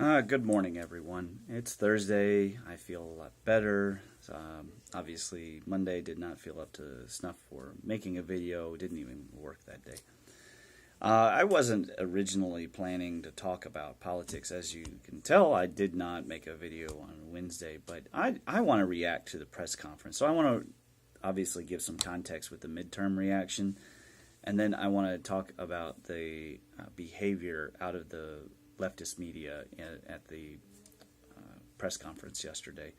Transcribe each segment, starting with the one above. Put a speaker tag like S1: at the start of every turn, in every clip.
S1: Good morning, everyone. It's Thursday. I feel a lot better. Obviously, Monday did not feel up to snuff for making a video. Didn't even work that day. I wasn't originally planning to talk about politics. As you can tell, I did not make a video on Wednesday, but I want to react to the press conference. So I want to obviously give some context with the midterm reaction, and then I want to talk about the behavior out of the leftist media at the press conference yesterday.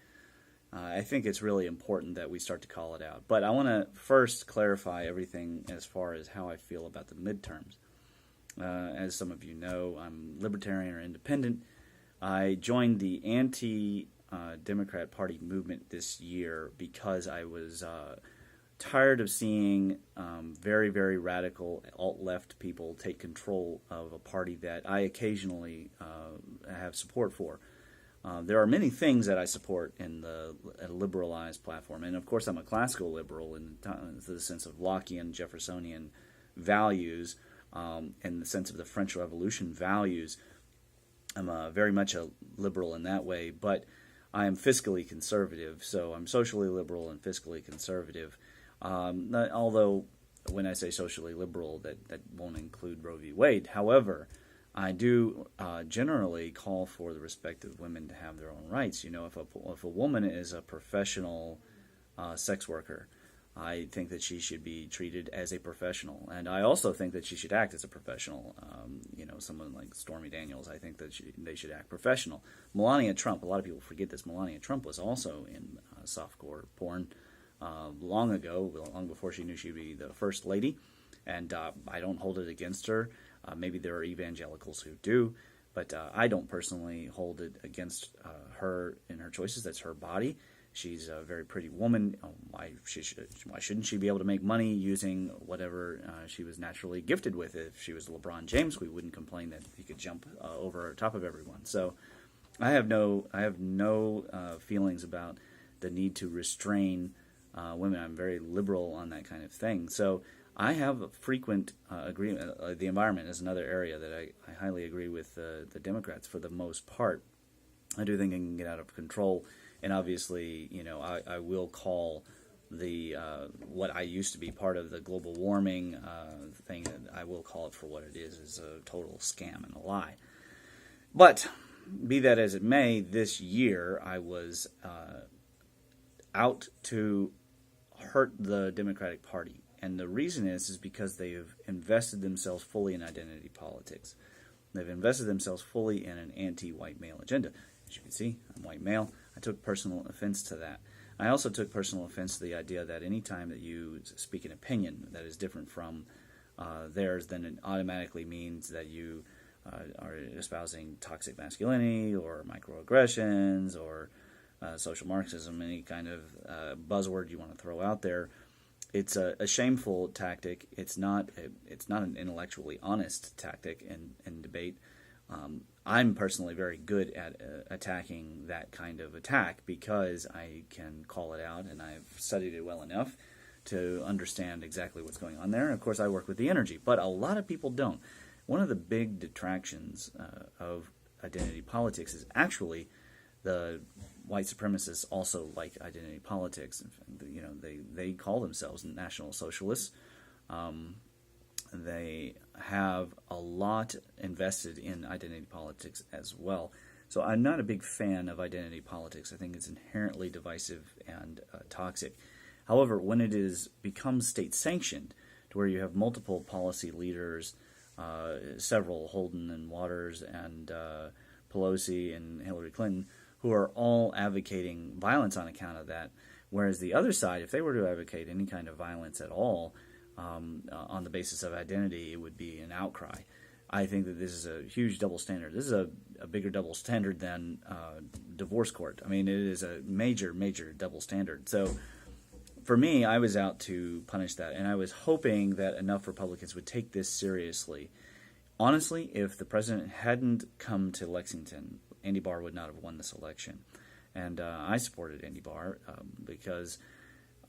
S1: I think it's really important that we start to call it out. But I want to first clarify everything as far as how I feel about the midterms. As some of you know, I'm libertarian or independent. I joined the anti-Democrat Party movement this year because I was tired of seeing very, very radical alt-left people take control of a party that I occasionally have support for. There are many things that I support in the liberalized platform, and of course I'm a classical liberal in the sense of Lockean, Jeffersonian values, in the sense of the French Revolution values. I'm very much a liberal in that way, but I am fiscally conservative, so I'm socially liberal and fiscally conservative. Although when I say socially liberal, that won't include Roe v. Wade. However, I do generally call for the respect of women to have their own rights. You know, if a woman is a professional sex worker, I think that she should be treated as a professional, and I also think that she should act as a professional. Someone like Stormy Daniels, I think that they should act professional. Melania Trump, a lot of people forget this. Melania Trump was also in softcore porn long ago, long before she knew she'd be the first lady, and I don't hold it against her. Maybe there are evangelicals who do, but I don't personally hold it against her in her choices. That's her body. She's a very pretty woman. Why shouldn't she be able to make money using whatever she was naturally gifted with? If she was LeBron James, we wouldn't complain that he could jump over top of everyone. So I have no feelings about the need to restrain women. I'm very liberal on that kind of thing. So I have a frequent agreement. The environment is another area that I highly agree with the Democrats for the most part. I do think it can get out of control. And obviously, I will call the what I used to be part of the global warming thing, I will call it for what it is a total scam and a lie. But be that as it may, this year I was out to hurt the Democratic Party. And the reason is because they have invested themselves fully in identity politics. They've invested themselves fully in an anti-white male agenda. As you can see, I'm white male. I took personal offense to that. I also took personal offense to the idea that any time that you speak an opinion that is different from theirs, then it automatically means that you are espousing toxic masculinity or microaggressions or social Marxism, any kind of buzzword you want to throw out there. It's a shameful tactic. It's not an intellectually honest tactic in debate. I'm personally very good at attacking that kind of attack because I can call it out and I've studied it well enough to understand exactly what's going on there. And of course, I work with the energy, but a lot of people don't. One of the big detractions of identity politics is actually the white supremacists also like identity politics. They call themselves National Socialists. They have a lot invested in identity politics as well. So I'm not a big fan of identity politics. I think it's inherently divisive and toxic. However, when it becomes state-sanctioned, to where you have multiple policy leaders, several, Holden and Waters and Pelosi and Hillary Clinton, who are all advocating violence on account of that, whereas the other side, if they were to advocate any kind of violence at all, on the basis of identity, it would be an outcry. I think that this is a huge double standard. This is a bigger double standard than divorce court. I mean, it is a major, major double standard. So for me, I was out to punish that, and I was hoping that enough Republicans would take this seriously. Honestly, if the president hadn't come to Lexington, Andy Barr would not have won this election. And I supported Andy Barr because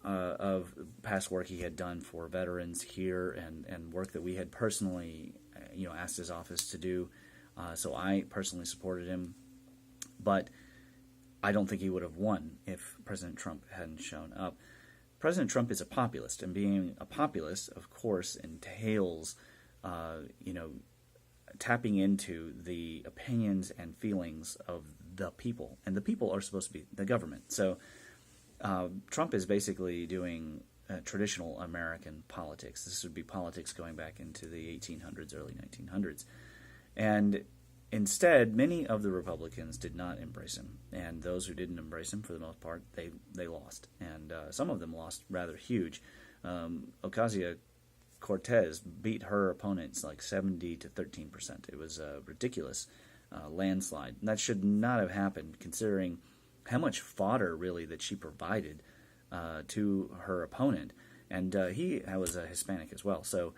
S1: of past work he had done for veterans here and work that we had personally asked his office to do. So I personally supported him. But I don't think he would have won if President Trump hadn't shown up. President Trump is a populist, and being a populist, of course, entails, tapping into the opinions and feelings of the people, and the people are supposed to be the government. So Trump is basically doing traditional American politics. This would be politics going back into the 1800s, early 1900s. And instead, many of the Republicans did not embrace him. And those who didn't embrace him, for the most part, they lost. And some of them lost rather huge. Ocasio-Cortez beat her opponents like 70 to 13%. It was a ridiculous landslide. And that should not have happened, considering how much fodder, really, that she provided to her opponent. And he was a Hispanic as well. So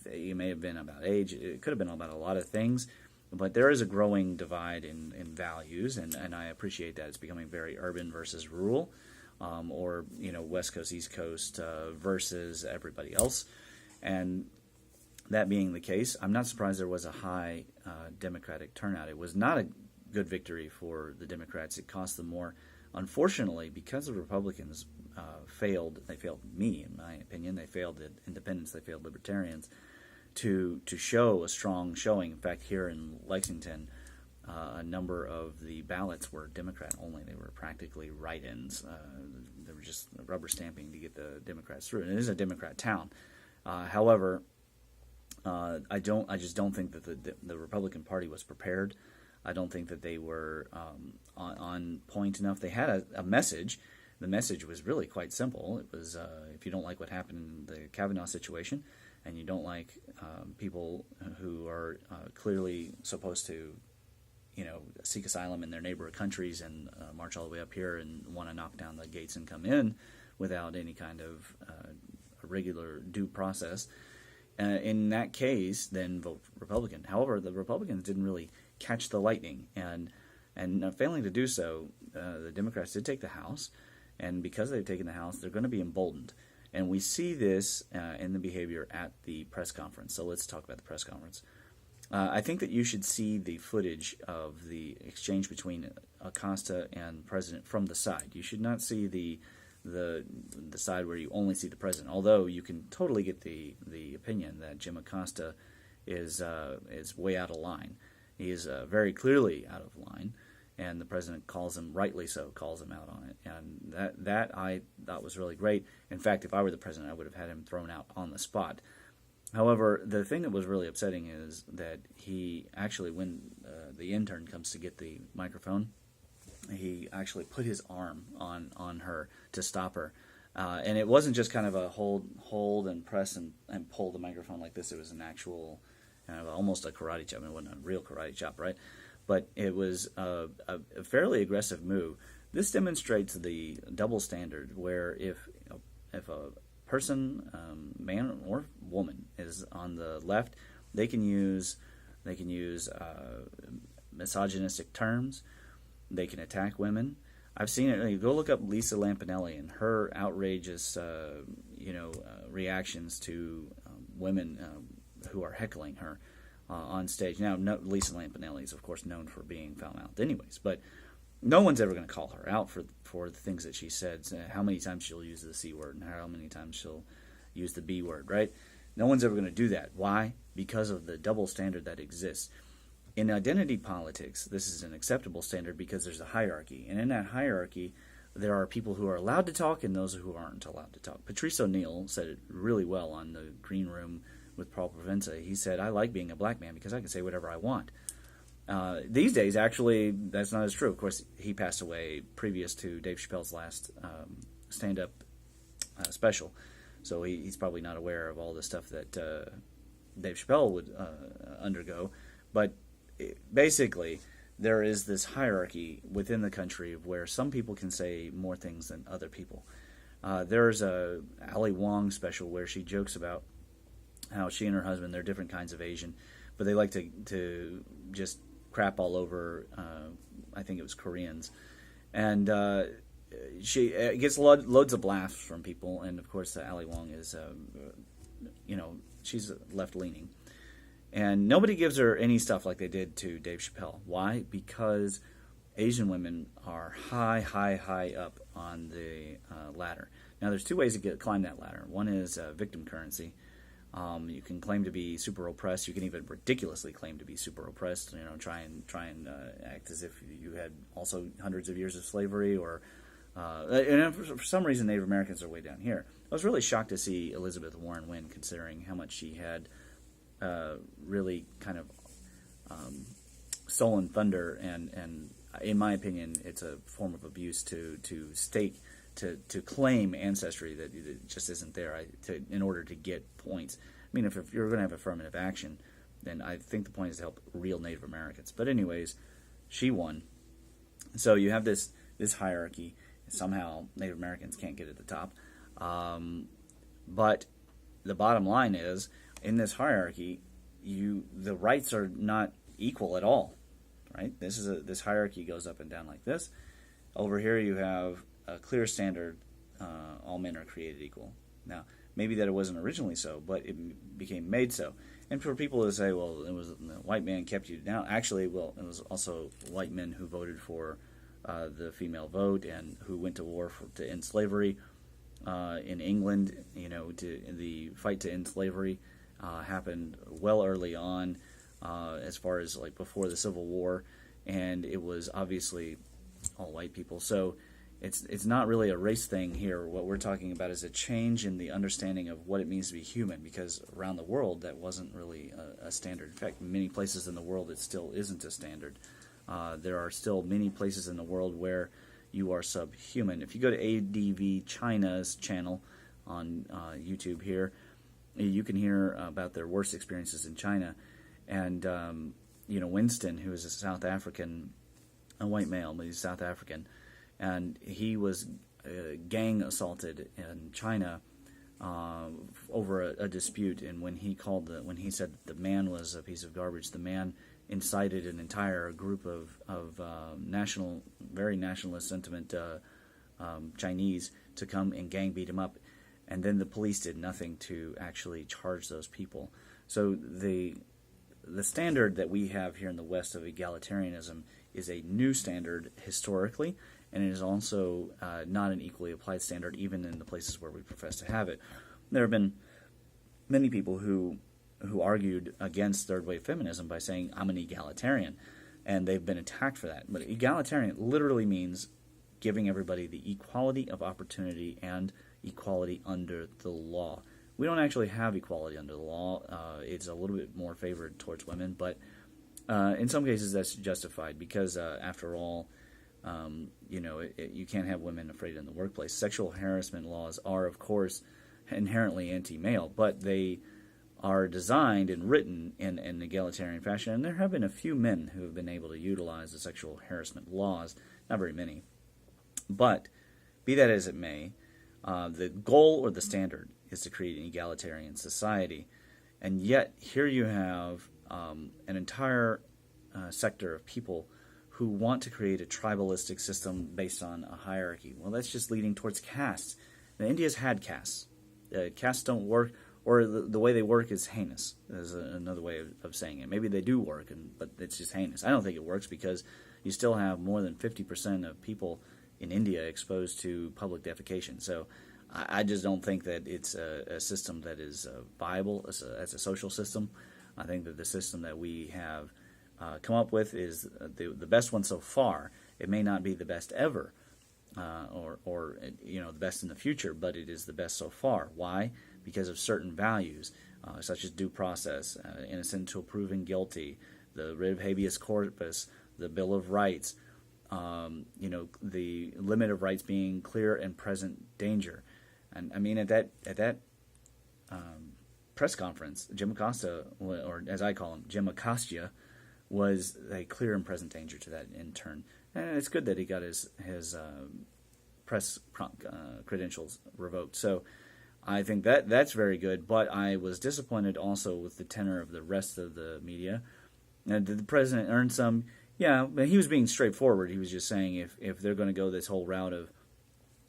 S1: it may have been about age. It could have been about a lot of things. But there is a growing divide in values, and I appreciate that. It's becoming very urban versus rural, or West Coast, East Coast versus everybody else. And that being the case, I'm not surprised there was a high Democratic turnout. It was not a good victory for the Democrats. It cost them more. Unfortunately, because the Republicans failed, they failed me, in my opinion. They failed the independents. They failed libertarians to show a strong showing. In fact, here in Lexington, a number of the ballots were Democrat only. They were practically write-ins. They were just rubber stamping to get the Democrats through. And it is a Democrat town. However, I just don't think that the Republican Party was prepared. I don't think that they were on point enough. They had a message. The message was really quite simple. It was, if you don't like what happened in the Kavanaugh situation, and you don't like people who are clearly supposed to, seek asylum in their neighboring countries and march all the way up here and want to knock down the gates and come in without any kind of regular due process, in that case, then vote Republican. However, the Republicans didn't really catch the lightning, and failing to do so, the Democrats did take the House, and because they've taken the House, they're going to be emboldened. And we see this in the behavior at the press conference. So let's talk about the press conference. I think that you should see the footage of the exchange between Acosta and the president from the side. You should not see the side where you only see the president. Although you can totally get the opinion that Jim Acosta is way out of line. He is very clearly out of line. And the president calls him, rightly so, calls him out on it. And that I thought was really great. In fact, if I were the president, I would have had him thrown out on the spot. However, the thing that was really upsetting is that he actually, when the intern comes to get the microphone, he actually put his arm on her to stop her. And it wasn't just kind of a hold and press and pull the microphone like this. It was an actual, almost a karate chop. It wasn't a real karate chop, right? But it was a fairly aggressive move. This demonstrates the double standard, where if a person, man or woman, is on the left, they can use misogynistic terms. They can attack women. I've seen it. Go look up Lisa Lampanelli and her outrageous, reactions to women who are heckling her on stage. Now, Lisa Lampanelli is, of course, known for being foul-mouthed anyways, but no one's ever going to call her out for the things that she said, how many times she'll use the C word and how many times she'll use the B word, right? No one's ever going to do that. Why? Because of the double standard that exists. In identity politics, this is an acceptable standard because there's a hierarchy, and in that hierarchy, there are people who are allowed to talk and those who aren't allowed to talk. Patrice O'Neill said it really well on the Green Room with Paul Provenza. He said, "I like being a black man because I can say whatever I want." These days, actually, that's not as true. Of course, he passed away previous to Dave Chappelle's last stand-up special, so he's probably not aware of all the stuff that Dave Chappelle would undergo. But basically, there is this hierarchy within the country where some people can say more things than other people. There's a Ali Wong special where she jokes about how she and her husband, they're different kinds of Asian, but they like to just crap all over, I think it was Koreans. And she gets loads of laughs from people, and of course Ali Wong is, she's left-leaning. And nobody gives her any stuff like they did to Dave Chappelle. Why? Because Asian women are high up on the ladder. Now, there's two ways to climb that ladder. One is victim currency. You can claim to be super oppressed. You can even ridiculously claim to be super oppressed. Try and act as if you had also hundreds of years of slavery, or and for some reason Native Americans are way down here. I was really shocked to see Elizabeth Warren win, considering how much she had really kind of stolen thunder, and in my opinion, it's a form of abuse to stake. To claim ancestry that just isn't there in order to get points. I mean, if you're going to have affirmative action, then I think the point is to help real Native Americans. But anyways, she won. So you have this hierarchy. Somehow Native Americans can't get at the top. But the bottom line is, in this hierarchy, the rights are not equal at all. Right? This hierarchy goes up and down like this. Over here you have a clear standard, all men are created equal. Now, maybe that it wasn't originally so, but it became made so. And for people to say, well, it was the white man kept you down, actually, well, it was also white men who voted for the female vote and who went to war to end slavery. In England, the fight to end slavery happened well early on, as far as like before the Civil War, and it was obviously all white people. So it's not really a race thing here. What we're talking about is a change in the understanding of what it means to be human, because around the world that wasn't really a standard. In fact, in many places in the world it still isn't a standard. There are still many places in the world where you are subhuman. If you go to ADV China's channel on YouTube here, you can hear about their worst experiences in China. And, Winston, who is a South African, a white male, but he's South African, and he was gang assaulted in China over a dispute. And when he said that the man was a piece of garbage, the man incited an entire group of very nationalist sentiment Chinese to come and gang beat him up, and then the police did nothing to actually charge those people. So the standard that we have here in the West of egalitarianism is a new standard historically, and it is also not an equally applied standard even in the places where we profess to have it. There have been many people who argued against third wave feminism by saying, I'm an egalitarian, and they've been attacked for that. But egalitarian literally means giving everybody the equality of opportunity and equality under the law. We don't actually have equality under the law. It's a little bit more favored towards women, but in some cases that's justified because, after all, you can't have women afraid in the workplace. Sexual harassment laws are, of course, inherently anti-male, but they are designed and written in an egalitarian fashion, and there have been a few men who have been able to utilize the sexual harassment laws, not very many. But, be that as it may, the goal or the standard is to create an egalitarian society, and yet here you have an entire sector of people who want to create a tribalistic system based on a hierarchy. Well, that's just leading towards castes. Now, India's had castes. Castes don't work, or the way they work is heinous, is another way of saying it. Maybe they do work, but it's just heinous. I don't think it works because you still have more than 50% of people in India exposed to public defecation. So I just don't think that it's a system that is viable as a social system. I think that the system that we have come up with is the best one so far. It may not be the best ever, or the best in the future, but it is the best so far. Why? Because of certain values, such as due process, innocent until proven guilty, the writ of habeas corpus, the Bill of Rights, the limit of rights being clear and present danger. And I mean, at that press conference, Jim Acosta, or as I call him, Jim Acosta, was a clear and present danger to that intern. And it's good that he got his press credentials revoked. So I think that's very good, but I was disappointed also with the tenor of the rest of the media. Did the president earn some? Yeah, but he was being straightforward. He was just saying if they're going to go this whole route of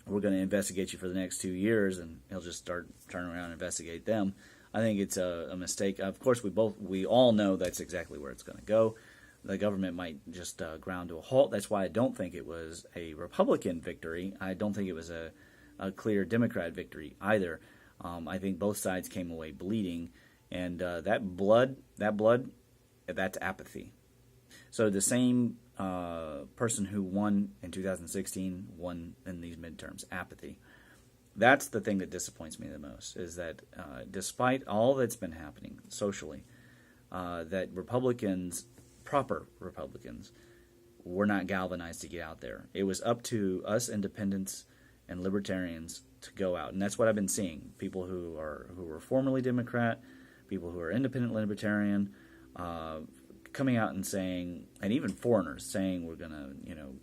S1: we're going to investigate you for the next 2 years, and he'll just turn around and investigate them. I think it's a mistake. Of course, we all know that's exactly where it's going to go. the government might just ground to a halt. That's why I don't think it was a Republican victory. I don't think it was a clear Democrat victory either. I think both sides came away bleeding, and that blood, that's apathy. So the same person who won in 2016 won in these midterms. Apathy. That's the thing that disappoints me the most, is that despite all that's been happening socially, that Republicans, proper Republicans, were not galvanized to get out there. It was up to us independents and libertarians to go out, and that's what I've been seeing. People who were formerly Democrat, people who are independent libertarian, coming out and saying, and even foreigners saying, we're going to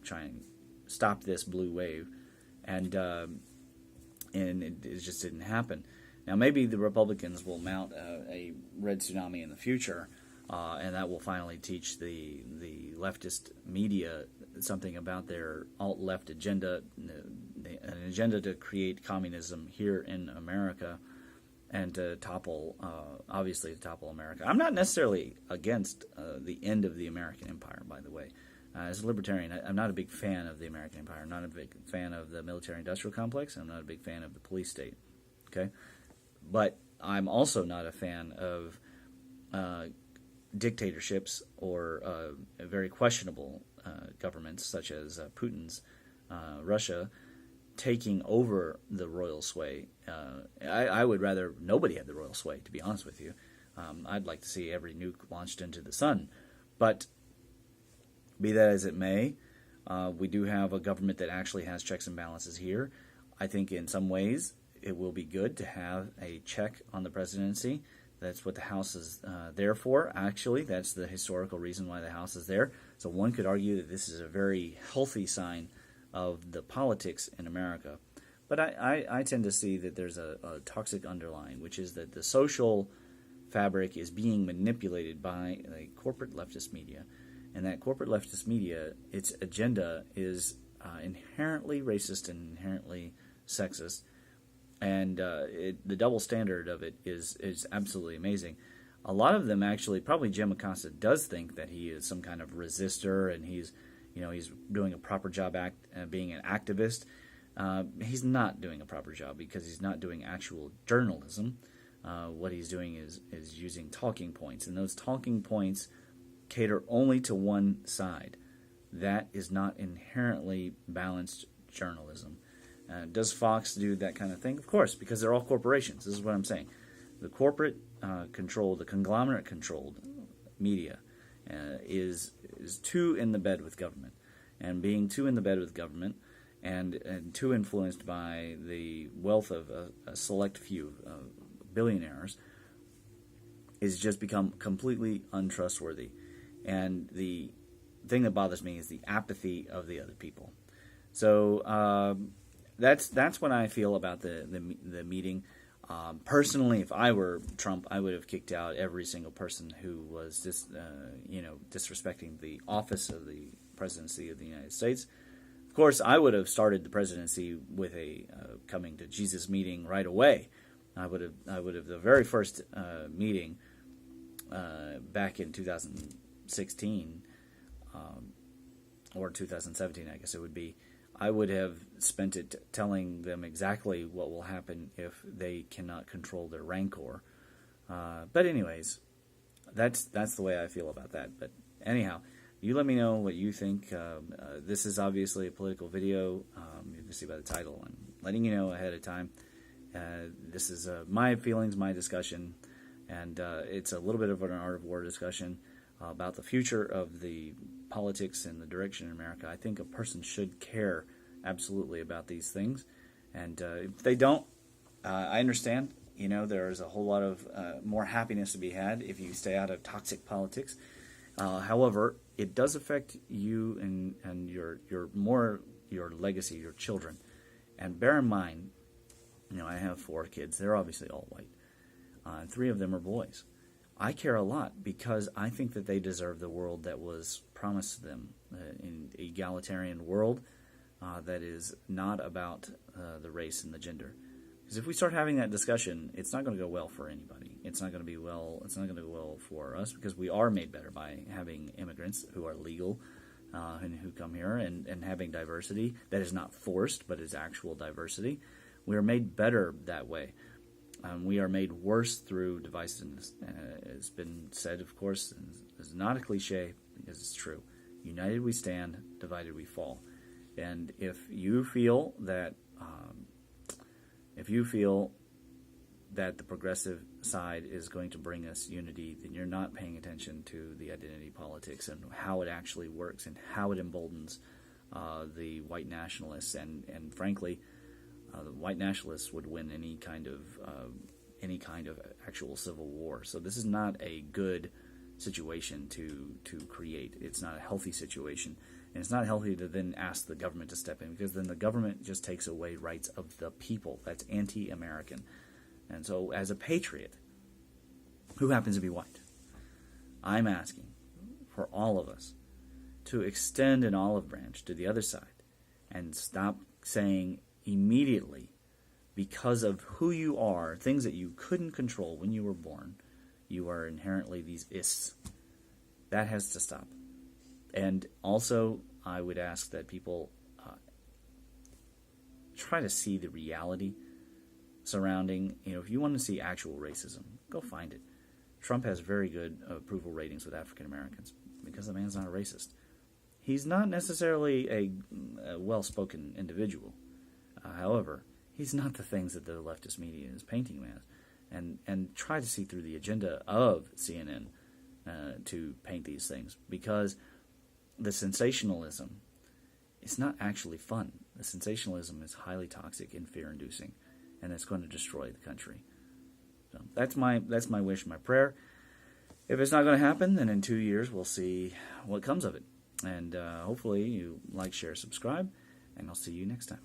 S1: try and stop this blue wave, and it just didn't happen. Now maybe the Republicans will mount a red tsunami in the future, and that will finally teach the leftist media something about their alt-left agenda, an agenda to create communism here in America, and to topple, obviously to topple America. I'm not necessarily against the end of the American empire, by the way. As a libertarian, I'm not a big fan of the American empire. I'm not a big fan of the military-industrial complex. I'm not a big fan of the police state. Okay, but I'm also not a fan of dictatorships or very questionable governments, such as Putin's Russia, taking over the royal sway. I would rather nobody had the royal sway, to be honest with you. I'd like to see every nuke launched into the sun. But be that as it may, we do have a government that actually has checks and balances here. I think in some ways it will be good to have a check on the presidency. That's what the House is there for, actually. That's the historical reason why the House is there. So one could argue that this is a very healthy sign of the politics in America. But I tend to see that there's a toxic underlying, which is that the social fabric is being manipulated by a corporate leftist media. And that corporate leftist media, its agenda is inherently racist and inherently sexist. And the double standard of it is absolutely amazing. A lot of them actually, probably Jim Acosta does think that he is some kind of resistor, and he's doing a proper job being an activist. He's not doing a proper job because he's not doing actual journalism. What he's doing is using talking points, and those talking points cater only to one side. That is not inherently balanced journalism. Does Fox do that kind of thing? Of course, because they're all corporations. This is what I'm saying. The corporate controlled, the conglomerate controlled media is too in the bed with government, and being too in the bed with government and too influenced by the wealth of a select few billionaires is just become completely untrustworthy. And the thing that bothers me is the apathy of the other people. So that's what I feel about the meeting. Personally, if I were Trump, I would have kicked out every single person who was disrespecting the office of the presidency of the United States. Of course, I would have started the presidency with a coming to Jesus meeting right away. I would have the very first meeting back in 2016 or 2017, I guess it would be. I would have spent it telling them exactly what will happen if they cannot control their rancor. But anyways, that's the way I feel about that. But anyhow, you let me know what you think. This is obviously a political video. You can see by the title. I'm letting you know ahead of time. This is my feelings, my discussion, and it's a little bit of an art of war discussion about the future of the politics and the direction in America. I think a person should care absolutely about these things, and if they don't, I understand. There's a whole lot of more happiness to be had if you stay out of toxic politics. However, it does affect you and your legacy, your children. And bear in mind, I have 4 kids. They're obviously all white. 3 of them are boys. I care a lot because I think that they deserve the world that was promised to them, an egalitarian world that is not about the race and the gender. Because if we start having that discussion, it's not going to go well for anybody. It's not going to be well. It's not going to go well for us, because we are made better by having immigrants who are legal and who come here, and having diversity that is not forced but is actual diversity. We are made better that way. We are made worse through divisiveness. It's been said, of course, and it's not a cliche because it's true. United we stand, divided we fall. And if you feel that the progressive side is going to bring us unity, then you're not paying attention to the identity politics and how it actually works and how it emboldens the white nationalists. And frankly, the white nationalists would win any kind of actual civil war. So this is not a good situation to create. It's not a healthy situation. And it's not healthy to then ask the government to step in, because then the government just takes away rights of the people. That's anti-American. And so as a patriot who happens to be white, I'm asking for all of us to extend an olive branch to the other side and stop saying immediately, because of who you are, things that you couldn't control when you were born, you are inherently these ists. That has to stop. And also, I would ask that people try to see the reality surrounding, if you want to see actual racism, go find it. Trump has very good approval ratings with African Americans because the man's not a racist. He's not necessarily a well-spoken individual. However, he's not the things that the leftist media is painting him as. And try to see through the agenda of CNN to paint these things, because the sensationalism is not actually fun. The sensationalism is highly toxic and fear-inducing, and it's going to destroy the country. So that's my wish, my prayer. If it's not going to happen, then in 2 years we'll see what comes of it. And hopefully you like, share, subscribe, and I'll see you next time.